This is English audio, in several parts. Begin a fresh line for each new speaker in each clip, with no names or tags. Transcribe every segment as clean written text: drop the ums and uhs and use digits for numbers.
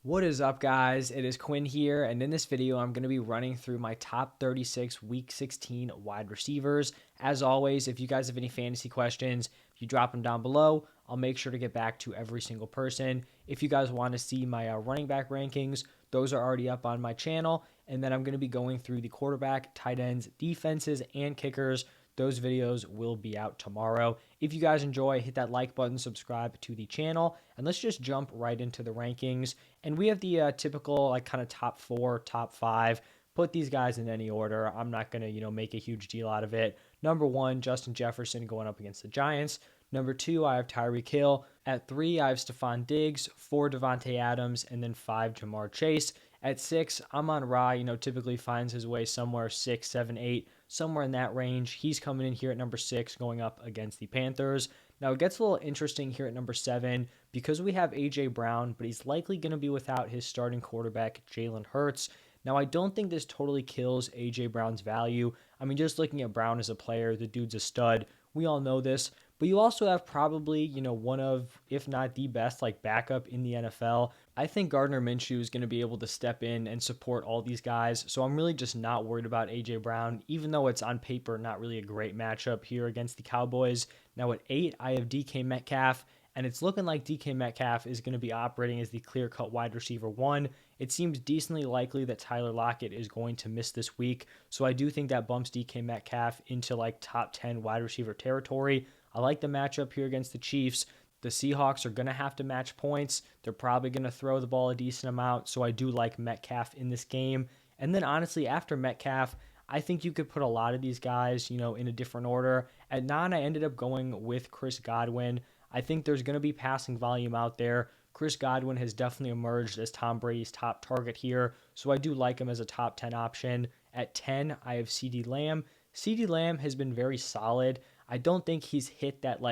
What is up, guys? It is Quinn here, and in this video, I'm going to be running through my top 36 Week 16 wide receivers. As always, if you guys have any fantasy questions, if you drop them down below, I'll make sure to get back to every single person. If you guys want to see my running back rankings, those are already up on my channel, and then I'm going to be going through the quarterback, tight ends, defenses, and kickers. Those videos will be out tomorrow. If you guys enjoy, hit that like button, subscribe to the channel, and let's just jump right into the rankings. And we have the typical kind of top four, top five. Put these guys in any order. I'm not going to, make a huge deal out of it. Number one, Justin Jefferson going up against the Giants. Number two, I have Tyreek Hill. At three, I have Stephon Diggs. Four, Devontae Adams. And then five, Jamar Chase. At six, Amon-Ra, typically finds his way somewhere 6, 7, 8, somewhere in that range. He's coming in here at number 6, going up against the Panthers. Now, it gets a little interesting here at number 7 because we have A.J. Brown, but he's likely going to be without his starting quarterback, Jalen Hurts. Now, I don't think this totally kills A.J. Brown's value. I mean, just looking at Brown as a player, the dude's a stud. We all know this. But you also have probably, one of, if not the best, backup in the NFL. I think Gardner Minshew is going to be able to step in and support all these guys. So I'm really just not worried about A.J. Brown, even though it's on paper not really a great matchup here against the Cowboys. Now at 8, I have DK Metcalf. And it's looking like DK Metcalf is going to be operating as the clear-cut wide receiver 1. It seems decently likely that Tyler Lockett is going to miss this week. So I do think that bumps DK Metcalf into top 10 wide receiver territory. I like the matchup here against the Chiefs. The Seahawks are going to have to match points. They're probably going to throw the ball a decent amount. So I do like Metcalf in this game. And then honestly, after Metcalf, I think you could put a lot of these guys, in a different order. At 9, I ended up going with Chris Godwin. I think there's going to be passing volume out there. Chris Godwin has definitely emerged as Tom Brady's top target here, so I do like him as a top 10 option. At 10, I have CeeDee Lamb. CeeDee Lamb has been very solid. I don't think he's hit that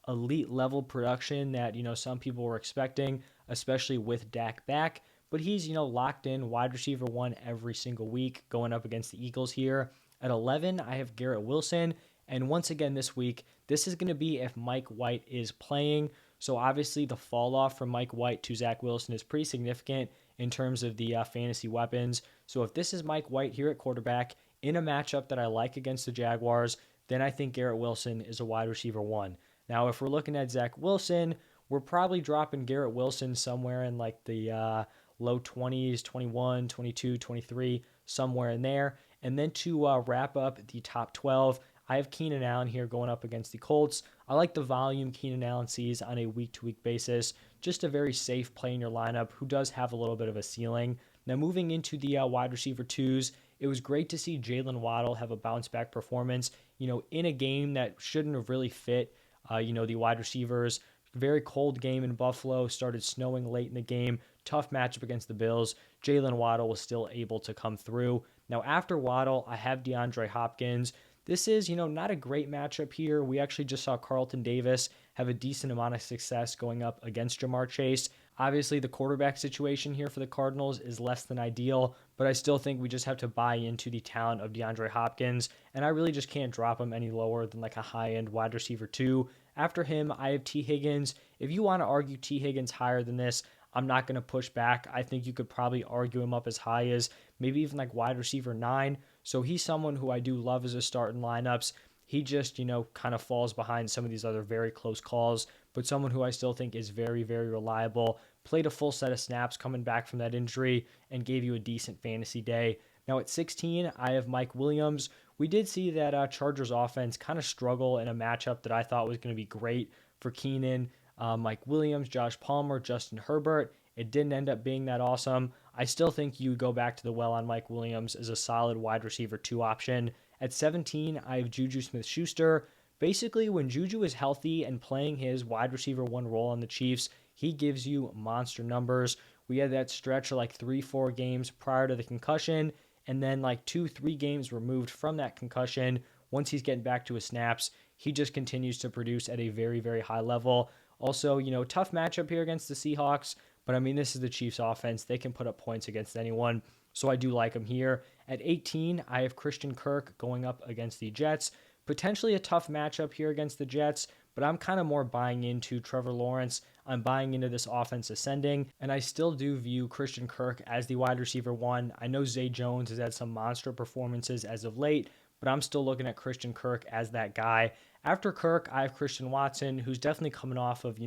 elite level production that, some people were expecting, especially with Dak back, but he's, locked in wide receiver 1 every single week going up against the Eagles here. At 11, I have Garrett Wilson. And once again this week, this is going to be if Mike White is playing. So obviously the fall off from Mike White to Zach Wilson is pretty significant in terms of the fantasy weapons. So if this is Mike White here at quarterback in a matchup that I like against the Jaguars, then I think Garrett Wilson is a wide receiver 1. Now, if we're looking at Zach Wilson, we're probably dropping Garrett Wilson somewhere in the low 20s, 21, 22, 23, somewhere in there. And then to wrap up the top 12, I have Keenan Allen here going up against the Colts. I like the volume Keenan Allen sees on a week-to-week basis. Just a very safe play in your lineup who does have a little bit of a ceiling. Now moving into the wide receiver 2s, it was great to see Jalen Waddle have a bounce-back performance, in a game that shouldn't have really fit, the wide receivers. Very cold game in Buffalo, started snowing late in the game. Tough matchup against the Bills. Jalen Waddle was still able to come through. Now after Waddle, I have DeAndre Hopkins. This is, not a great matchup here. We actually just saw Carlton Davis have a decent amount of success going up against Jamar Chase. Obviously, the quarterback situation here for the Cardinals is less than ideal, but I still think we just have to buy into the talent of DeAndre Hopkins, and I really just can't drop him any lower than a high-end wide receiver 2. After him, I have T. Higgins. If you want to argue T. Higgins higher than this, I'm not going to push back. I think you could probably argue him up as high as maybe even wide receiver 9. So he's someone who I do love as a start in lineups. He just, kind of falls behind some of these other very close calls, but someone who I still think is very, very reliable. Played a full set of snaps coming back from that injury and gave you a decent fantasy day. Now at 16, I have Mike Williams. We did see that Chargers offense kind of struggle in a matchup that I thought was going to be great for Keenan. Mike Williams, Josh Palmer, Justin Herbert. It didn't end up being that awesome. I still think you go back to the well on Mike Williams as a solid wide receiver 2 option. At 17, I have Juju Smith-Schuster. Basically, when Juju is healthy and playing his wide receiver 1 role on the Chiefs, he gives you monster numbers. We had that stretch of 3-4 games prior to the concussion, and then 2-3 games removed from that concussion. Once he's getting back to his snaps, he just continues to produce at a very, very high level. Also, tough matchup here against the Seahawks, but I mean, this is the Chiefs offense. They can put up points against anyone, so I do like him here. At 18, I have Christian Kirk going up against the Jets. Potentially a tough matchup here against the Jets, but I'm kind of more buying into Trevor Lawrence I'm buying into this offense ascending, and I still do view Christian Kirk as the wide receiver one. I know Zay Jones has had some monster performances as of late, but I'm still looking at Christian Kirk as that guy. After Kirk, I have Christian Watson, who's definitely coming off of,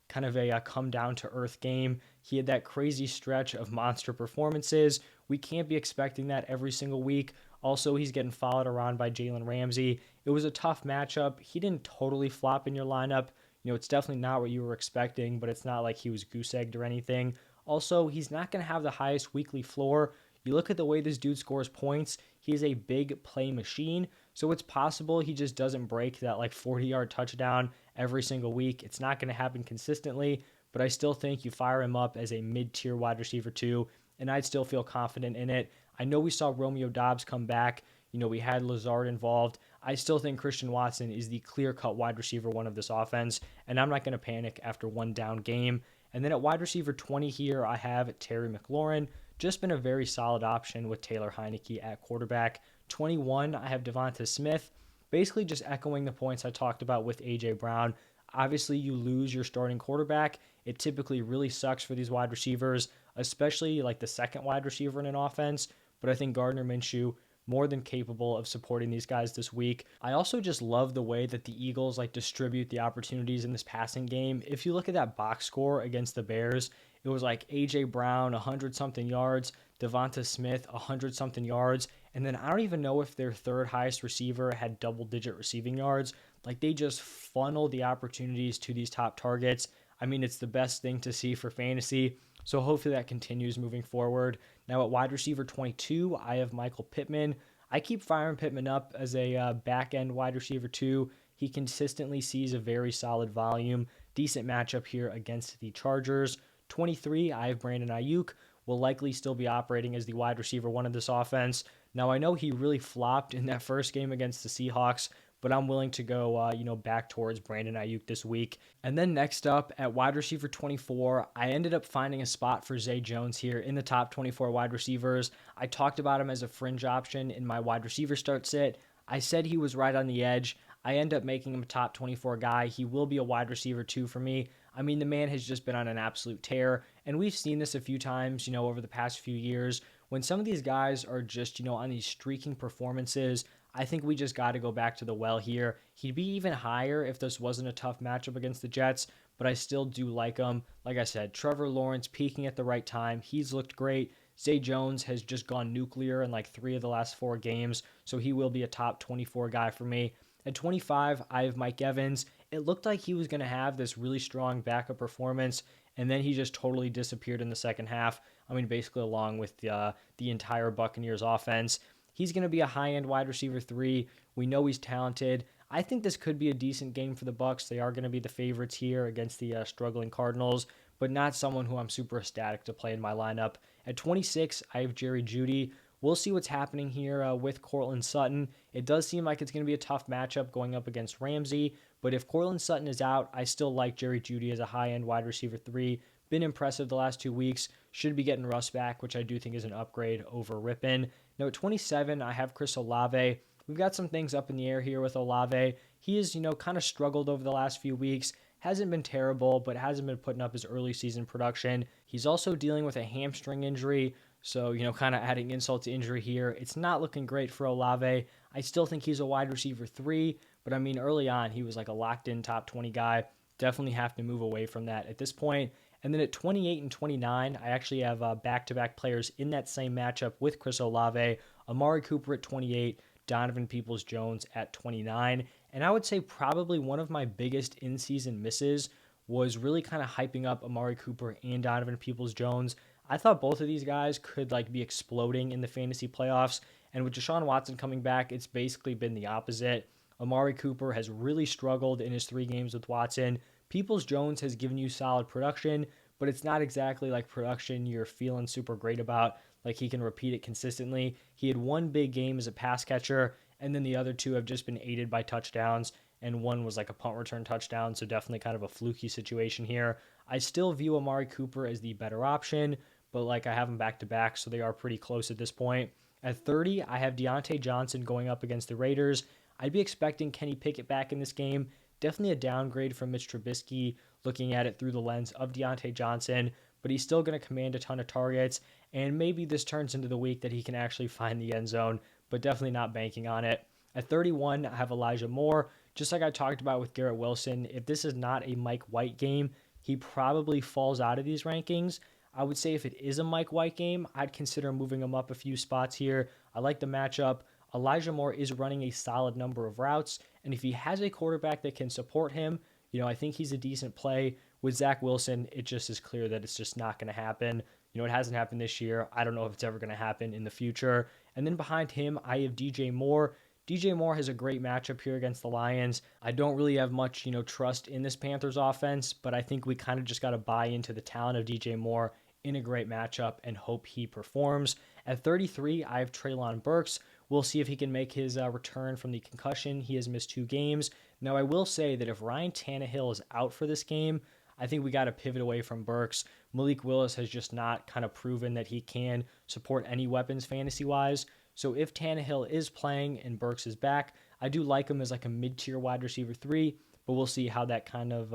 kind of a come down to earth game. He had that crazy stretch of monster performances. We can't be expecting that every single week. Also, he's getting followed around by Jalen Ramsey. It was a tough matchup. He didn't totally flop in your lineup. It's definitely not what you were expecting, but it's not like he was goose egged or anything. Also, he's not going to have the highest weekly floor. You look at the way this dude scores points, he is a big play machine. So it's possible he just doesn't break that like 40-yard touchdown every single week. It's not going to happen consistently, but I still think you fire him up as a mid-tier wide receiver too, and I'd still feel confident in it. I know we saw Romeo Doubs come back. We had Lazard involved. I still think Christian Watson is the clear-cut wide receiver one of this offense, and I'm not going to panic after one down game. And then at wide receiver 20 here, I have Terry McLaurin. Just been a very solid option with Taylor Heineke at quarterback. 21, I have Devonta Smith. Basically just echoing the points I talked about with A.J. Brown. Obviously, you lose your starting quarterback. It typically really sucks for these wide receivers, especially like the second wide receiver in an offense. But I think Gardner Minshew more than capable of supporting these guys this week. I also just love the way that the Eagles distribute the opportunities in this passing game. If you look at that box score against the Bears, it was like A.J. Brown, 100 something yards, Devonta Smith, 100 something yards, and then I don't even know if their third highest receiver had double digit receiving yards. Like they just funneled the opportunities to these top targets. I mean, it's the best thing to see for fantasy. So hopefully that continues moving forward. Now at wide receiver 22, I have Michael Pittman. I keep firing Pittman up as a back end wide receiver too. He consistently sees a very solid volume. Decent matchup here against the Chargers. 23, I have Brandon Ayuk. Will likely still be operating as the wide receiver one of this offense. Now I know he really flopped in that first game against the Seahawks, but I'm willing to go, back towards Brandon Ayuk this week. And then next up at wide receiver 24, I ended up finding a spot for Zay Jones here in the top 24 wide receivers. I talked about him as a fringe option in my wide receiver start sit. I said he was right on the edge. I end up making him a top 24 guy. He will be a wide receiver too for me. I mean, the man has just been on an absolute tear, and we've seen this a few times, over the past few years. When some of these guys are just, on these streaking performances, I think we just got to go back to the well here. He'd be even higher if this wasn't a tough matchup against the Jets, but I still do like him. Like I said, Trevor Lawrence peaking at the right time. He's looked great. Zay Jones has just gone nuclear in like 3 of the last 4 games, so he will be a top 24 guy for me. At 25, I have Mike Evans. It looked like he was going to have this really strong backup performance, and then he just totally disappeared in the second half. I mean, basically along with the entire Buccaneers offense. He's going to be a high-end wide receiver 3. We know he's talented. I think this could be a decent game for the Bucs. They are going to be the favorites here against the struggling Cardinals, but not someone who I'm super ecstatic to play in my lineup. At 26, I have Jerry Jeudy. We'll see what's happening here with Courtland Sutton. It does seem like it's going to be a tough matchup going up against Ramsey, but if Courtland Sutton is out, I still like Jerry Jeudy as a high-end wide receiver 3. Been impressive the last 2 weeks. Should be getting Russ back, which I do think is an upgrade over Rippin. Now at 27, I have Chris Olave. We've got some things up in the air here with Olave. He has, kind of struggled over the last few weeks. Hasn't been terrible, but hasn't been putting up his early season production. He's also dealing with a hamstring injury, so, kind of adding insult to injury here. It's not looking great for Olave. I still think he's a wide receiver 3, but I mean, early on, he was like a locked-in top 20 guy. Definitely have to move away from that at this point. And then at 28 and 29, I actually have back-to-back players in that same matchup with Chris Olave. Amari Cooper at 28, Donovan Peoples-Jones at 29. And I would say probably one of my biggest in-season misses was really kind of hyping up Amari Cooper and Donovan Peoples-Jones. I thought both of these guys could be exploding in the fantasy playoffs. And with Deshaun Watson coming back, it's basically been the opposite. Amari Cooper has really struggled in his 3 games with Watson. Peoples-Jones has given you solid production, but it's not exactly like production you're feeling super great about. Like he can repeat it consistently. He had 1 big game as a pass catcher, and then the other 2 have just been aided by touchdowns, and 1 was like a punt return touchdown, so definitely kind of a fluky situation here. I still view Amari Cooper as the better option, but I have them back to back, so they are pretty close at this point. At 30, I have Deontay Johnson going up against the Raiders. I'd be expecting Kenny Pickett back in this game. Definitely a downgrade from Mitch Trubisky, looking at it through the lens of Deontay Johnson, but he's still going to command a ton of targets. And maybe this turns into the week that he can actually find the end zone, but definitely not banking on it. At 31, I have Elijah Moore. Just like I talked about with Garrett Wilson, if this is not a Mike White game, he probably falls out of these rankings. I would say if it is a Mike White game, I'd consider moving him up a few spots here. I like the matchup. Elijah Moore is running a solid number of routes, and if he has a quarterback that can support him, I think he's a decent play. With Zach Wilson, it just is clear that it's just not going to happen. It hasn't happened this year. I don't know if it's ever going to happen in the future. And then behind him, I have DJ Moore. DJ Moore has a great matchup here against the Lions. I don't really have much, trust in this Panthers offense, but I think we kind of just got to buy into the talent of DJ Moore in a great matchup and hope he performs. At 33, I have Treylon Burks. We'll see if he can make his return from the concussion. He has missed 2 games. Now, I will say that if Ryan Tannehill is out for this game, I think we got to pivot away from Burks. Malik Willis has just not kind of proven that he can support any weapons fantasy-wise. So if Tannehill is playing and Burks is back, I do like him as like a mid-tier wide receiver 3, but we'll see how that kind of,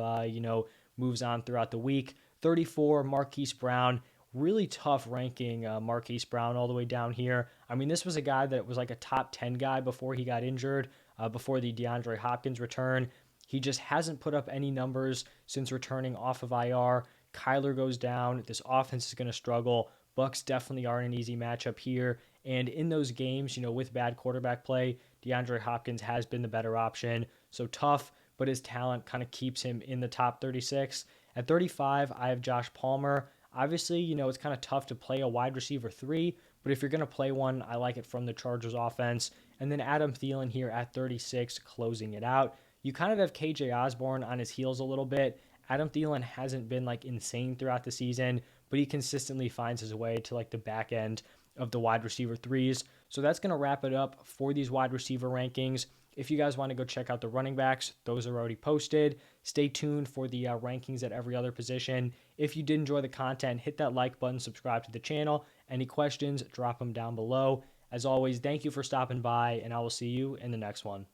moves on throughout the week. 34, Marquise Brown. Really tough ranking Marquise Brown all the way down here. I mean, this was a guy that was like a top 10 guy before he got injured, before the DeAndre Hopkins return. He just hasn't put up any numbers since returning off of IR. Kyler goes down. This offense is going to struggle. Bucks definitely aren't an easy matchup here. And in those games, with bad quarterback play, DeAndre Hopkins has been the better option. So tough, but his talent kind of keeps him in the top 36. At 35, I have Josh Palmer. Obviously, it's kind of tough to play a wide receiver 3, but if you're going to play one, I like it from the Chargers offense. And then Adam Thielen here at 36, closing it out. You kind of have KJ Osborne on his heels a little bit. Adam Thielen hasn't been like insane throughout the season, but he consistently finds his way to like the back end of the wide receiver 3s. So that's going to wrap it up for these wide receiver rankings. If you guys want to go check out the running backs, those are already posted. Stay tuned for the rankings at every other position. If you did enjoy the content, hit that like button, subscribe to the channel. Any questions, drop them down below. As always, thank you for stopping by, and I will see you in the next one.